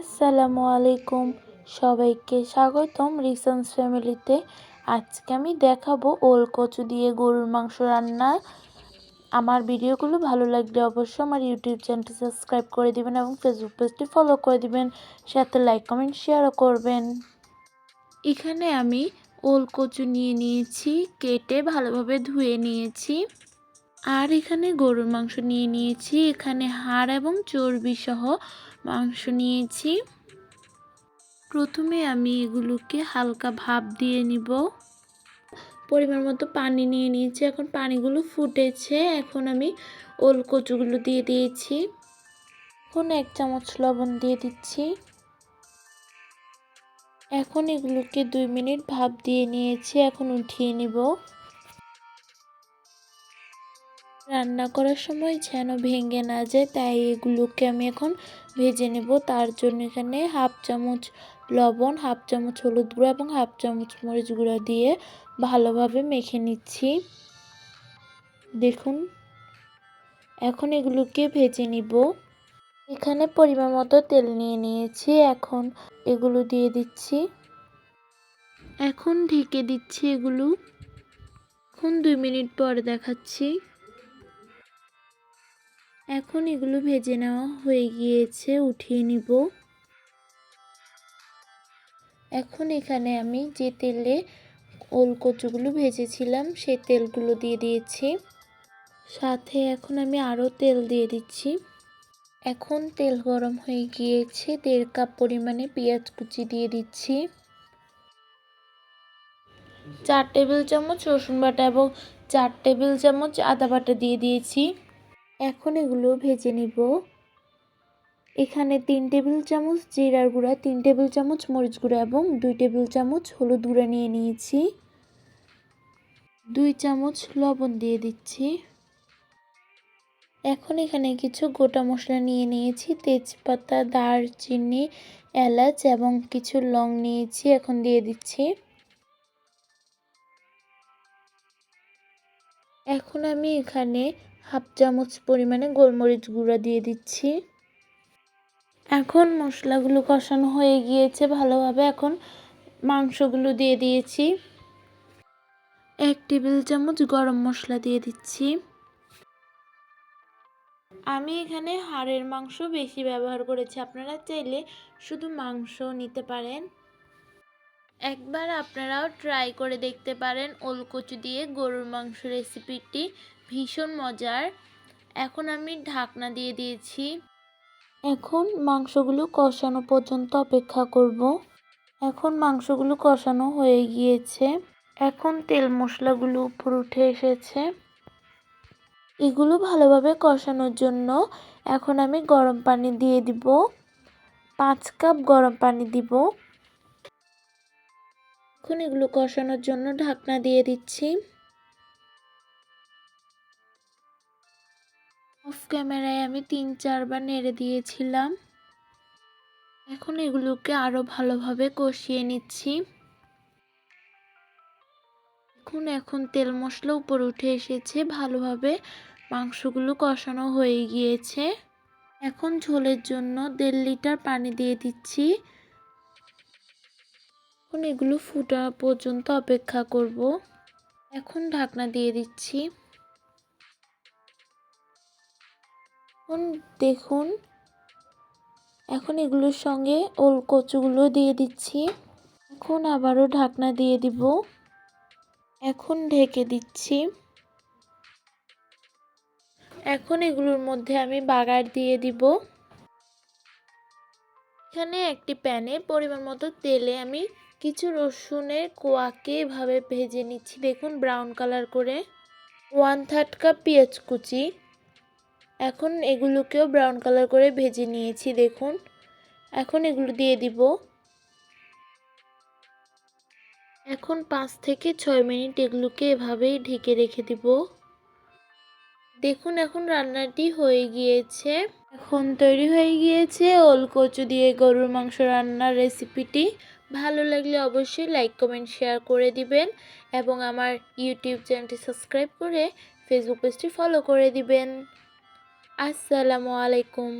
আসসালামু আলাইকুম, সবাইকে স্বাগতম রিসন্স ফ্যামিলিতে। আজকে আমি দেখাবো ওল কচু দিয়ে গরুর মাংস রান্না। আমার ভিডিওগুলো ভালো লাগলে অবশ্যই আমার ইউটিউব চ্যানেলটি সাবস্ক্রাইব করে দিবেন এবং ফেসবুক পেজটি ফলো করে দিবেন, সাথে লাইক কমেন্ট শেয়ারও করবেন। এখানে আমি ওল কচু নিয়ে নিয়েছি, কেটে ভালোভাবে ধুয়ে নিয়েছি। আর এখানে গরুর মাংস নিয়ে নিয়েছি, এখানে হাড় এবং চর্বি সহ মাংস নিয়েছি। প্রথমে আমি এগুলোকে হালকা ভাপ দিয়ে নিব। পরিমাণ মতো পানি নিয়ে নিয়েছি, এখন পানিগুলো ফুটেছে। এখন আমি ওল কচুগুলো দিয়ে দিয়েছি। এখন 1 চামচ লবণ দিয়ে দিচ্ছি। এখন এগুলোকে 2 মিনিট ভাপ দিয়ে নিয়েছি, এখন উঠিয়ে নিব। রান্না করার সময় যেন ভেঙে না যায়, তাই এগুলোকে আমি এখন ভেজে নেব। তার জন্য এখানে 1/2 চামচ লবণ, 1/2 চামচ হলুদ গুঁড়া এবং 1/2 চামচ মরিচ গুঁড়া দিয়ে ভালোভাবে মেখে নিচ্ছি। দেখুন, এখন এগুলোকে ভেজে নিব। এখানে পরিমাণ মতো তেল নিয়ে নিয়েছি, এখন এগুলো দিয়ে দিচ্ছি। এখন ঢেকে দিচ্ছি এগুলো। এখন 2 মিনিট পর দেখাচ্ছি। এখন এগুলো ভেজে নেওয়া হয়ে গিয়েছে, উঠিয়ে নিব। এখন এখানে আমি যে তেলে ওল কচুগুলো ভেজেছিলাম সেই তেলগুলো দিয়ে দিয়েছি। সাথে এখন আমি আরও তেল দিয়ে দিচ্ছি। এখন তেল গরম হয়ে গিয়েছে, 1.5 কাপ পরিমাণে পেঁয়াজ কুচি দিয়ে দিচ্ছি। 4 টেবিল চামচ রসুন বাটা এবং 4 টেবিল চামচ আদা বাটা দিয়ে দিয়েছি। এখন এগুলো ভেজে নিব। এখানে 3 টেবিল চামচ জিরার গুঁড়া, 3 টেবিল চামচ মরিচ গুঁড়া এবং 2 টেবিল চামচ হলুদ গুঁড়া নিয়ে নিয়েছি। 2 চামচ লবণ দিয়ে দিচ্ছি। এখন এখানে কিছু গোটা মশলা নিয়ে নিয়েছি, তেজপাতা, দারচিনি, এলাচ এবং কিছু লং নিয়েছি, এখন দিয়ে দিচ্ছি। এখন আমি এখানে 1/2 চামচ পরিমাণে গোলমরিচ গুঁড়া দিয়ে দিচ্ছি। এখন মশলাগুলো কষানো হয়ে গিয়েছে ভালোভাবে, এখন মাংসগুলো দিয়ে দিয়েছি। 1 টেবিল চামচ গরম মশলা দিয়ে দিচ্ছি। আমি এখানে হাড়ের মাংস বেশি ব্যবহার করেছি, আপনারা চাইলে শুধু মাংস নিতে পারেন। একবার আপনারাও ট্রাই করে দেখতে পারেন ওল কচু দিয়ে গরুর মাংস রেসিপিটি, ভীষণ মজার। এখন আমি ঢাকনা দিয়ে দিয়েছি। এখন মাংসগুলো কষানো পর্যন্ত অপেক্ষা করব। এখন মাংসগুলো কষানো হয়ে গিয়েছে, এখন তেল মশলাগুলো উপরে উঠে এসেছে। এগুলো ভালোভাবে কষানোর জন্য এখন আমি গরম পানি দিয়ে দিব। 5 কাপ গরম পানি দিব। এখন এগুলো কষানোর জন্য ঢাকনা দিয়ে দিচ্ছি। অফ ক্যামেরায় আমি 3-4 বার নেড়ে দিয়েছিলাম। এখন এগুলোকে আরো ভালোভাবে কষিয়ে নিচ্ছি। এখন তেল মশলা উপরে উঠে এসেছে, ভালোভাবে মাংসগুলো কষানো হয়ে গিয়েছে। এখন ঝোলের জন্য 1.5 লিটার পানি দিয়ে দিচ্ছি। এখন এগুলো ফুটা পর্যন্ত অপেক্ষা করব। এখন ঢাকনা দিয়ে দিচ্ছি। এখন দেখুন, এখন এগুলোর সঙ্গে ওল কচুগুলো দিয়ে দিচ্ছি। এখন আবারও ঢাকনা দিয়ে দিব। এখন ঢেকে দিচ্ছি। এখন এগুলোর মধ্যে আমি বাগার দিয়ে দিব। এখানে একটি প্যানে পরিমাণ মতো তেলে আমি কিছু রসুনের কোয়াকে এভাবে ভেজে নিচ্ছি, দেখুন ব্রাউন কালার করে। 1/3 কাপ পেঁয়াজ কুচি, এখন এগুলোকেও ব্রাউন কালার করে ভেজে নিয়েছি, দেখুন। এখন এগুলো দিয়ে দিব। এখন 5 থেকে 6 মিনিট এগুলোকে এভাবেই ঢেকে রেখে দিব। দেখুন, এখন রান্নাটি হয়ে গিয়েছে। এখন তৈরি হয়ে গিয়েছে ওল কচু দিয়ে গরুর মাংস রান্নার রেসিপিটি। ভালো লাগলে অবশ্যই লাইক কমেন্ট শেয়ার করে দিবেন এবং আমার ইউটিউব চ্যানেলটি সাবস্ক্রাইব করে ফেসবুক পেজটি ফলো করে দিবেন। আসসালামু আলাইকুম।